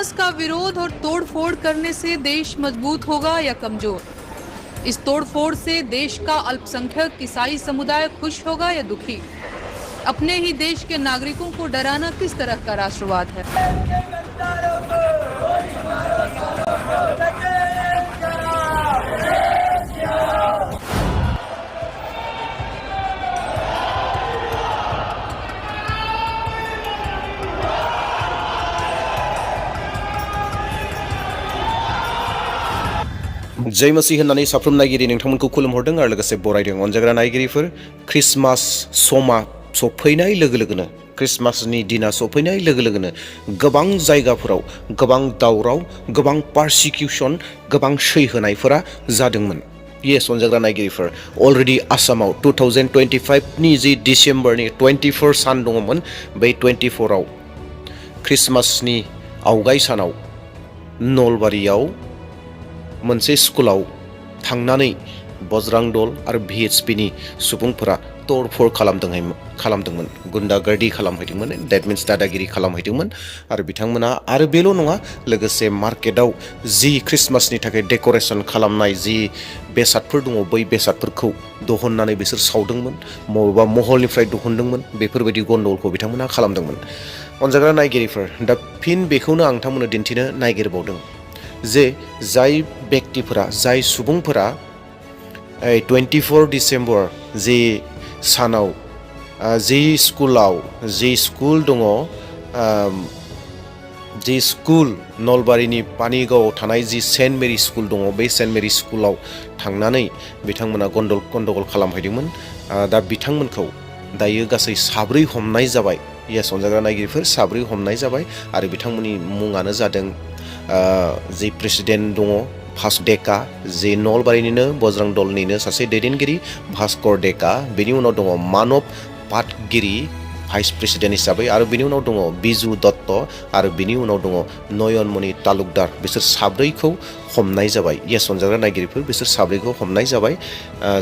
Christmas का विरोध और तोड़फोड़ करने से देश मजबूत होगा या कमजोर? इस तोड़फोड़ से देश का अल्पसंख्यक ईसाई समुदाय खुश होगा या दुखी? अपने ही देश के नागरिकों को डराना किस तरह का राष्ट्रवाद है? जय मसीह होननानै साफ्रोम नायगिरि नोंथांमोनखौ खुलुमहरदों आरो लोगोसे बरायदों अनजाग्रा नायगिरिफोर क्रिसमास समा सफैनाय लोगो लोगोनो क्रिसमासनि दिना सफैनाय लोगो लोगोनो गोबां जायगाफोराव गोबां दावराव गोबां पारसिकिउसन गोबां सै होनायफोरा जादोंमोन। येस अनजाग्रा नायगिरिफोर अलरेडि आसामाव 2025 नि जि डिसेम्बरनि 24 सान दङमोन बै 24 आव क्रिसमासनि आवगाय सानाव नलबारियाव मोनसे स्कुलाव थांनानै बजरां दल आरो VHP नि सुबुंफोरा तोड़फोड़ खालामदोंमोन गुन्डागर्दी खालामहैदोंमोन डेट मिन्स दादागिरि खालामहैदोंमोन आरो बिथांमोना आरो बेल' नङा लोगोसे मार्केटाव जि क्रिसमासनि थाखाय डेक'रेसन खालामनाय जि बेसादफोर दङ बै बेसादफोरखौ दहननानै बिसोर सावदोंमोन बबेबा महलनिफ्राय दहनदोंमोन बेफोरबायदि गन्डगोलखौ बिथांमोना खालामदोंमोन। अनजाग्रा नायगिरिफोर दा फिन बेखौनो आं नोंथांमोननो दिन्थिनो नागिरबावदों जे जाय व्यक्तिफोरा जाय सुबुंफोरा 24 डिसेम्बर जि सानाव जि स्कुल दङ जि स्कुल नलबारिनि पानिगावआव थानाय जि सेन्ट मेरि स्कुल दङ बे सेन्ट मेरि स्कुलाव थांनानै बिथांमोना गन्डगोल खालामहैदोंमोन। दा बिथांमोनखौ दायो गासै 7 हमनाय जाबाय। येस अनजाग्रा नायगिरिफोर 7 हमनाय जाबाय आरो बिथांमोननि मुङानो जादों जि प्रेसिडेन्ट दङ भास डेका जे नलबारिनिनो बजरां दलनिनो सासे दैदेनगिरि भास्कर डेका बेनि उनाव दङ मानब पाटगिरि भाइस प्रेसिडेन्ट हिसाबै आरो बेनि उनाव दङ बिजु दत्त आरो बेनि उनाव दङ नयनमणि तालुकदार बिसोर 7खौ हमनाय जाबाय। येस अनजाग्रा नायगिरिफोर बिसोर 7खौ हमनाय जाबाय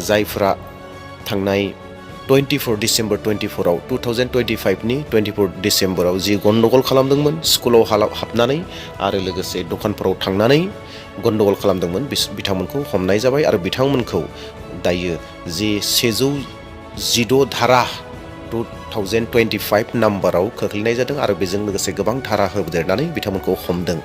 जायफोरा थांनाय 24 डिसेम्बर 24 आव 2025 नि 24 डिसेम्बराव जि गन्डगोल खालामदोंमोन स्कुलाव हाबनानै आरो लोगोसे दखानफोराव थांनानै गन्डगोल खालामदोंमोन बिथांमोनखौ हमनाय जाबाय आरो बिथांमोनखौ दायो जि 116 धारा 2025 नाम्बाराव खोख्लैनाय जादों आरो बेजों लोगोसे गोबां धारा होदेरनानै बिथांमोनखौ हमदों।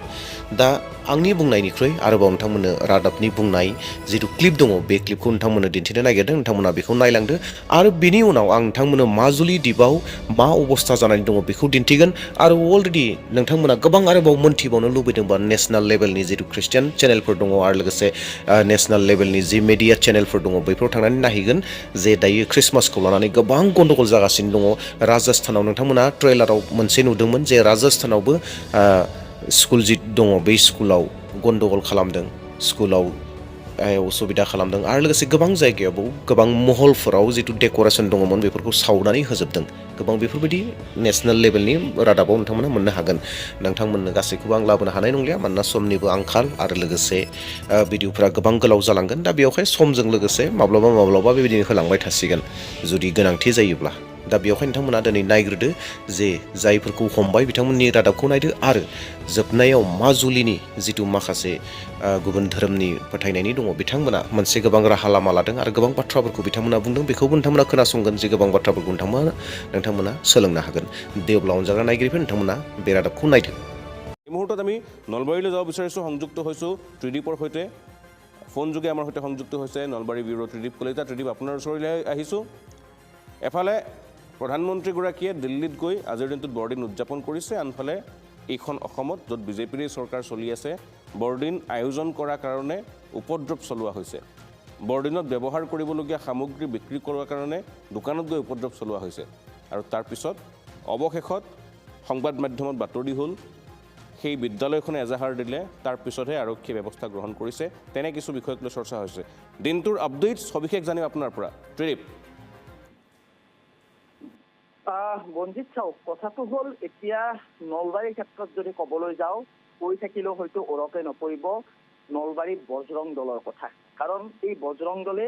दा आंनि बुंनायनिख्रुइ आरोबाव नोंथांमोननो रादाबनि बुंनाय जिथु क्लिप दङ बे क्लिपखौ नोंथांमोननो दिन्थिनो नागिरदों नोंथांमोना बेखौ नायलांदो आरो बेनि उनाव आं नोंथांमोननो माजुलि द्वीपआव मा अबस्था जानानै दङ बेखौ दिन्थिगोन आरो अलरेडि नोंथांमोना गोबां आरोबाव मोनथिबावनो लुबैदोंबा नेशनेल लेभेलनि जिथु ख्रिस्टियान चेनेलफोर दङ आरो लोगोसे नेशनेल लेभेलनि जि मिडिया चेनेलफोर दङ बैफोराव थांनानै नायहैगोन जे दायो क्रिसमासखौ लानानै गोबां गन्डगोल जागासिनो दङ। राजस्थानाव नोंथांमोना ट्रेलाराव मोनसे नुदोंमोन जे राजस्थानावबो स्कुल जि दङ बै स्कुलाव गन्डगोल खालामदों स्कुलाव असुबिदा खालामदों आरो लोगोसे गोबां जायगायावबो गोबां महलफोराव जिथु डेक'रेसन दङमोन बेफोरखौ सावनानै होजोबदों। गोबां बेफोरबायदि नेशनेल लेभेलनि रादाबाव नोंथांमोना मोननो हागोन। नोंथांमोननो गासैखौबो आं लाबोनो हानाय नंलिया मानोना समनिबो आंखाल आरो लोगोसे भिडिअफोरा गोबां गोलाव जालांगोन। दा बेवहाय समजों लोगोसे माब्लाबा बेबायदिनो होलांबाय थासिगोन जुदि गोनांथि जायोब्ला। दा बेवहाय नोंथांमोना दिनै नायग्रोदो जे जायफोरखौ हमबाय बिथांमोननि रादाबखौ नायदो आरो जोबनायाव माजुलिनि जिथु माखासे गुबुन धोरोमनि फोथायनायनि दङ बिथांमोना मोनसे गोबां राहा लामा लादों आरो गोबां बाथ्राफोरखौ बिथांमोना बुंदों बेखौबो नोंथांमोना खोनासंगोन जे गोबां बाथ्राफोरखौ नोंथांमोना सोलोंनो हागोन। दे अब्ला अनजाग्रा नायगिरिफोर नोंथांमोना बे रादाबखौ नायदो। এই মুহূৰ্তত আমি নলবাৰীলৈ যাব বিচাৰিছোঁ সংযুক্ত হৈছোঁ ত্ৰিদীপৰ সৈতে ফোন যোগে আমাৰ সৈতে সংযুক্ত হৈছে নলবাৰী ব্যুৰ ত্ৰিদীপ কলিতা। ত্ৰিদীপ আপোনাৰ ওচৰলৈ আহিছোঁ। এফালে প্ৰধানমন্ত্ৰীগৰাকীয়ে দিল্লীত গৈ আজিৰ দিনটোত বৰদিন উদযাপন কৰিছে আনফালে এইখন অসমত য'ত বিজেপিৰ চৰকাৰ চলি আছে বৰদিন আয়োজন কৰাৰ কাৰণে উপদ্ৰৱ চলোৱা হৈছে। বৰদিনত ব্যৱহাৰ কৰিবলগীয়া সামগ্ৰী বিক্ৰী কৰাৰ কাৰণে দোকানত গৈ উপদ্ৰৱ চলোৱা হৈছে আৰু তাৰ পিছত অৱশেষত সংবাদ মাধ্যমত বাতৰি হ'ল সেই বিদ্যালয়খনে এজাহাৰ দিলে তাৰ পিছতহে আৰক্ষীয়ে ব্যৱস্থা গ্ৰহণ কৰিছে। তেনে কিছু বিষয়ক লৈ চৰ্চা হৈছে। দিনটোৰ আপডেট সবিশেষ জানিম আপোনাৰ পৰা ত্ৰিদীপ। বঞ্জিত চাওক কথাটো হ'ল এতিয়া নলবাৰীৰ ক্ষেত্ৰত যদি ক'বলৈ যাওঁ কৈ থাকিলেও হয়তো ওৰকে নপৰিব নলবাৰী বজৰং দলৰ কথা। কাৰণ এই বজৰং দলে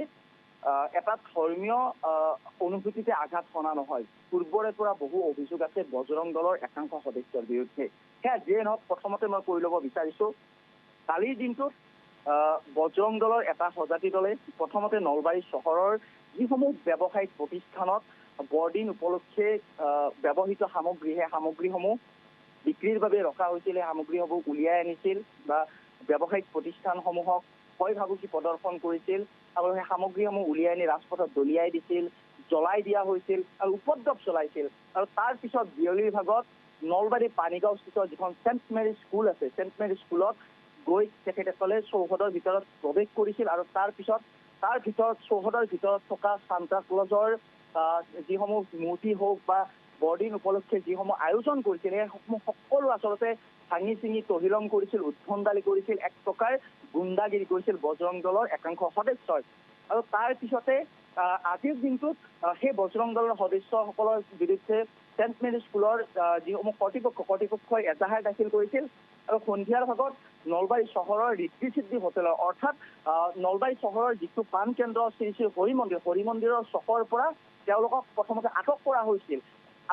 এটা ধৰ্মীয় অনুভূতিতে আঘাত সনা নহয়। পূৰ্বৰে পৰা বহু অভিযোগ আছে বজৰং দলৰ একাংশ সদস্যৰ বিৰুদ্ধে। সেয়া যিয়ে নহওক প্ৰথমতে মই কৈ ল'ব বিচাৰিছোঁ কালিৰ দিনটোত বজৰং দলৰ এটা সজাতি দলে প্ৰথমতে নলবাৰী চহৰৰ যিসমূহ ব্যৱসায়িক প্ৰতিষ্ঠানত বৰদিন উপলক্ষে ব্যৱহৃত সামগ্ৰীসমূহ বিক্ৰীৰ বাবে ৰখা হৈছিল সেই সামগ্ৰীসমূহ উলিয়াই আনিছিল বা ব্যৱসায়িক প্ৰতিষ্ঠানসমূহক ভয় ভাবুকি প্ৰদৰ্শন কৰিছিল আৰু সেই সামগ্ৰীসমূহ উলিয়াই আনি ৰাজপথত দলিয়াই দিছিল জ্বলাই দিয়া হৈছিল আৰু উপদ্ৰৱ চলাইছিল আৰু তাৰ পিছত বিয়লিৰ ভাগত নলবাৰী পানীগাঁওস্থিত যিখন চেণ্ট মেৰী স্কুল আছে চেণ্ট মেৰী স্কুলত গৈ তেখেতসকলে চৌহদৰ ভিতৰত প্ৰৱেশ কৰিছিল আৰু তাৰ ভিতৰত চৌহদৰ ভিতৰত থকা সান্তা ক্লজৰ যিসমূহ মূৰ্তি হওক বা বৰদিন উপলক্ষে যিসমূহ আয়োজন কৰিছিল সেইসমূহ সকলো আচলতে ভাঙি চিঙি তহিলং কৰিছিল উদ্ভণ্ডালি কৰিছিল এক প্ৰকাৰ গুণ্ডাগিৰি কৰিছিল বজৰং দলৰ একাংশ সদস্যই আৰু তাৰ পিছতে আজিৰ দিনটোত সেই বজৰং দলৰ সদস্যসকলৰ বিৰুদ্ধে চেণ্ট মেৰী স্কুলৰ যিসমূহ কৰ্তৃপক্ষই এজাহাৰ দাখিল কৰিছিল আৰু সন্ধিয়াৰ ভাগত নলবাৰী চহৰৰ ঋদ্ধি সিদ্ধি হোটেলৰ অৰ্থাৎ নলবাৰী চহৰৰ যিটো পাণ কেন্দ্ৰ শ্ৰী শ্ৰী হৰি মন্দিৰৰ চকৰ পৰা তেওঁলোকক প্ৰথমতে আটক কৰা হৈছিল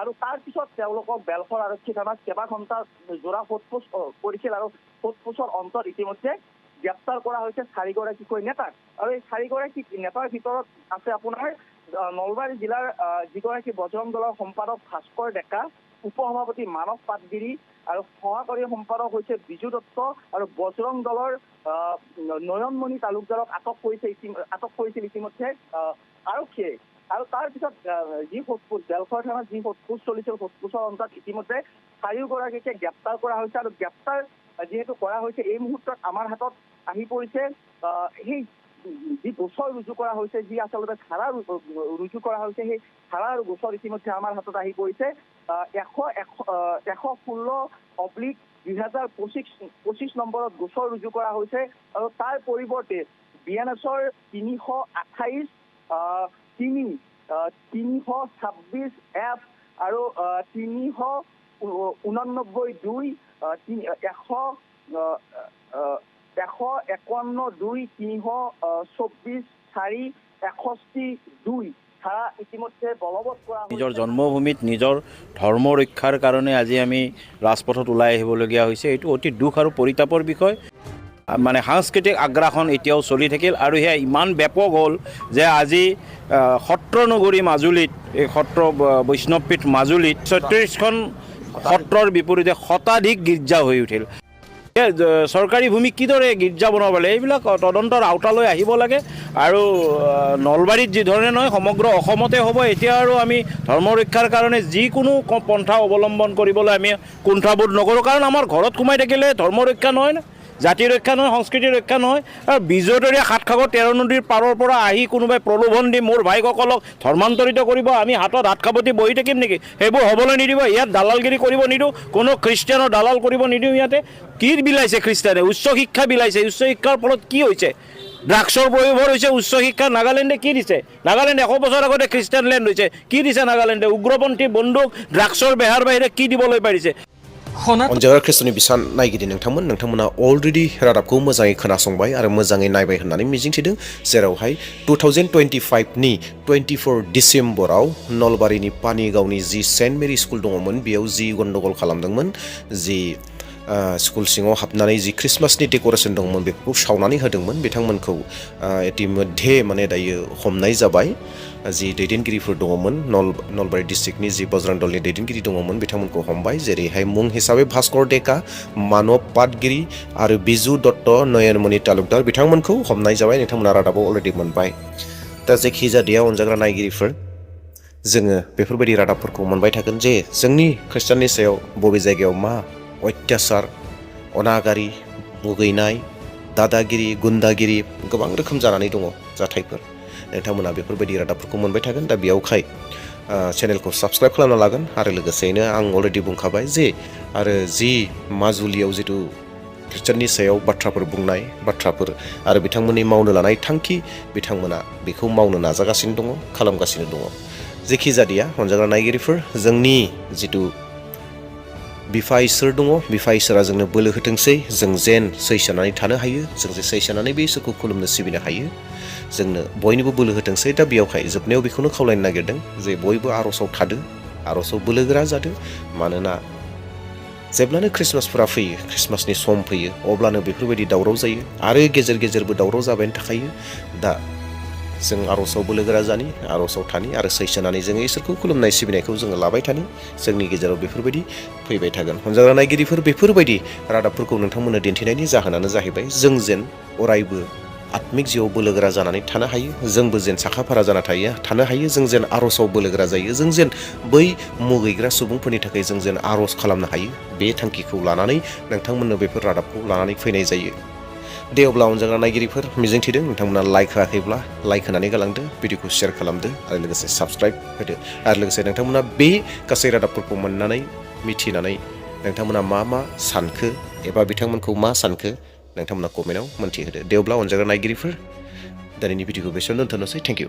আৰু তাৰ পিছত তেওঁলোকক বেলশৰ আৰক্ষী থানাত কেইবা ঘণ্টা জোৰা সোধপোছ কৰিছিল আৰু সোধপোছৰ অন্তত ইতিমধ্যে গ্ৰেপ্তাৰ কৰা হৈছে 4গৰাকীকৈ নেতাক আৰু এই 4গৰাকী নেতাৰ ভিতৰত আছে আপোনাৰ নলবাৰী জিলাৰ যিগৰাকী বজৰং দলৰ সম্পাদক ভাস্কৰ ডেকা উপসভাপতি মানৱ পাটগিৰি আৰু সহকাৰী সম্পাদক হৈছে বিজু দত্ত আৰু বজৰং দলৰ নয়নমণি তালুকদাৰক আটক কৰিছিল ইতিমধ্যে আৰক্ষীয়ে আৰু তাৰ পিছত যি সোধপোছ বেলশৰ থানাত যি সোধপোছ চলিছিল সোধপোছৰ অন্তত ইতিমধ্যে 4গৰাকীকে গ্ৰেপ্তাৰ কৰা হৈছে আৰু গ্ৰেপ্তাৰ যিহেতু কৰা হৈছে এই মুহূৰ্তত আমাৰ হাতত আহি পৰিছে সেই যি গোচৰ ৰুজু কৰা হৈছে যি আচলতে ধাৰা ৰুজু কৰা হৈছে সেই ধাৰা আৰু গোচৰ ইতিমধ্যে আমাৰ হাতত আহি পৰিছে 116/2025 নম্বৰত গোচৰ ৰুজু কৰা হৈছে আৰু তাৰ পৰিৱৰ্তে BNSৰ 328 326F আৰু 389(2) 151(2) 324(4) ধাৰা ইতিমধ্যে বলবৎ কৰা নিজৰ জন্মভূমিত নিজৰ ধৰ্ম ৰক্ষাৰ কাৰণে আজি আমি ৰাজপথত ওলাই আহিবলগীয়া হৈছে এইটো অতি দুখ আৰু পৰিতাপৰ বিষয় মানে সাংস্কৃতিক আগ্ৰাসন এতিয়াও চলি থাকিল আৰু সেয়া ইমান ব্যাপক হ'ল যে আজি সত্ৰ নগৰী মাজুলীত এই সত্ৰ বৈষ্ণৱপীঠ মাজুলীত 36খন সত্ৰৰ বিপৰীতে শতাধিক গীৰ্জা হৈ উঠিল চৰকাৰী ভূমি কিদৰে গীৰ্জা বনাব লাগে এইবিলাক তদন্তৰ আওতালৈ আহিব লাগে আৰু নলবাৰীত যি ধৰণে নহয় সমগ্ৰ অসমতে হ'ব এতিয়া আৰু আমি ধৰ্ম ৰক্ষাৰ কাৰণে যিকোনো পন্থা অৱলম্বন কৰিবলৈ আমি কুণ্ঠাবোধ নকৰোঁ কাৰণ আমাৰ ঘৰত সোমাই থাকিলে ধৰ্ম ৰক্ষা নহয় জাতি ৰক্ষা নহয় সংস্কৃতি ৰক্ষা নহয় আৰু বিজয়দৰীয়া সাতসাগৰ 13 নদীৰ পাৰৰ পৰা আহি কোনোবাই প্ৰলোভন দি মোৰ ভাইসকলক ধৰ্মান্তৰিত কৰিব আমি হাতত হাত খাপতি বহি থাকিম নেকি সেইবোৰ হ'বলৈ নিদিব ইয়াত দালালগিৰি কৰিব নিদিওঁ কোনো খ্ৰীষ্টিয়ানৰ দালাল কৰিব নিদিওঁ ইয়াতে কি বিলাইছে খ্ৰীষ্টিয়ানে উচ্চ শিক্ষা বিলাইছে উচ্চ শিক্ষাৰ ফলত কি হৈছে ড্ৰাগছৰ প্ৰয়োভৰ হৈছে উচ্চ শিক্ষা নাগালেণ্ডে কি দিছে নাগালেণ্ড 100 বছৰ আগতে খ্ৰীষ্টিয়ান লেণ্ড হৈছে কি দিছে নাগালেণ্ডে উগ্ৰপন্থী বন্দুক ড্ৰাগছৰ বেহাৰ বাহিৰে কি দিবলৈ পাৰিছে अनजाग्रा ख्रिस्ट'नि बिसान नायगिरि नोंथांमोना अलरेडि रादाबखौ मोजाङै खोनासंबाय आरो मोजाङै नायबाय होननानै मिजिंथिदों जेरावहाय 2025नि 24 डिसेम्बराव नलबारिनि पानिगावनि जि सेन्ट मेरी स्कुल दङमोन बेयाव जि गन्डगल खालामदोंमोन जि स्कुल सिङाव हाबनानै जि क्रिसमासनि डेक'रेसन दंमोन बेखौ सावनानै होदोंमोन बिथांमोनखौ इतिमध्ये माने दायो हमनाय जाबाय जि दैदेनगिरिफोर दङमोन नलबारि डिस्ट्रिक्टनि जि बजरं दलनि दैदेनगिरि दङमोन बिथांमोनखौ हमबाय जेरैहाय मुं हिसाबै भास्कर डेका मानव पाटगिरि आरो बिजु दत्त नयनमणि तालुकदार बिथांमोनखौ हमनाय जाबाय नोंथांमोना रादाबाव अलरेडि मोनबाय दा जायखिजाया अनजाग्रा नायगिरिफोर जोङो बेफोरबायदि रादाबफोरखौ मोनबाय थागोन जे जोंनि ख्रिस्टाननि सायाव बबे जायगायाव मा अत्याचार अनागारि मुगैनाय दादागिरि गुन्दागिरि गोबां रोखोम जानानै दङ जाथायफोर नोंथांमोना बेफोरबायदि रादाबफोरखौ मोनबाय थागोन दा बेयावखाय चेनेलखौ साबस्क्राइब खालामना लागोन आरो लोगोसेयैनो आं अलरेडि बुंखाबाय जे आरो जि माजुलियाव जितु ख्रिस्टाननि सायाव बाथ्राफोर बुंनाय बाथ्राफोर आरो बिथांमोननि मावनो लानाय थांखि बिथांमोना बेखौ मावनो नाजागासिनो दङ खालामगासिनो दङ जेखि जादिया अनजाग्रा नायगिरिफोर जोंनि जितु बिफा इसोर दङ बिफा इसोरा जोंनो बोलो होथोंसै जों जेन सैसोनानै थानो हायो जों जे सैसोनानै बे इसोरखौ खुलुमनो सिबिनो हायो जोंनो बयनिबो बोलो होथोंसै दा बेयावहाय जोबनायाव बेखौनो खावलायनो नागिरदों जे बयबो आर'जआव थादो आर'जआव बोलोगोरा जादो मानोना जेब्लानो ख्रिस्टमासफोरा फैयो ख्रिस्टमासनि सम फैयो अब्लानो बेफोरबायदि दावराव जायो आरो गेजेर गेजेरबो दावराव जाबायानो थाखायो दा जों आर'जआव बोलोगोरा जानि आर'जआव थानि आरो सैसोनानै जोङो इसोरखौ खुलुमनाय सिबिनायखौ जोङो लाबाय थानि जोंनि गेजेराव बेफोरबायदि फैबाय थागोन अनजाग्रा नायगिरिफोर बेफोरबायदि रादाबफोरखौ नोंथांमोननो दिन्थिनायनि जाहोनानो जाहैबाय जों जेन अरायबो आत्मिक जिउआव बोलोगोरा जानानै थानो हायो जोंबो जेन साखाफारा जाना थानो हायो जों जेन आर'जआव बोलोगोरा जायो जों जेन बै मुगैग्रा सुबुंफोरनि थाखाय जों जेन आर'ज खालामनो हायो बे थांखिखौ लानानै नोंथांमोननो बेफोर रादाबखौ लानानै फैनाय जायो दे अब्ला अनजाग्रा नायगिरिफोर मिजिंथिदों नोंथांमोना लाइक होआखैब्ला लाइक होनानै गालांदो भिडिअखौ शेयार खालामदो आरो लोगोसे साबस्क्राइब होदो आरो लोगोसे नोंथांमोना बे गासै रादाबफोरखौ मोननानै मिथिनानै नोंथांमोना मा सानखो एबा बिथांमोनखौ मा सानखो नोंथांमोना कमेन्टआव मोन्थिहोदो दे अब्ला अनजाग्रा नायगिरिफोर दिनैनि भिडिअखौ बेसेयावनो दोनथ'नोसै थेंक इउ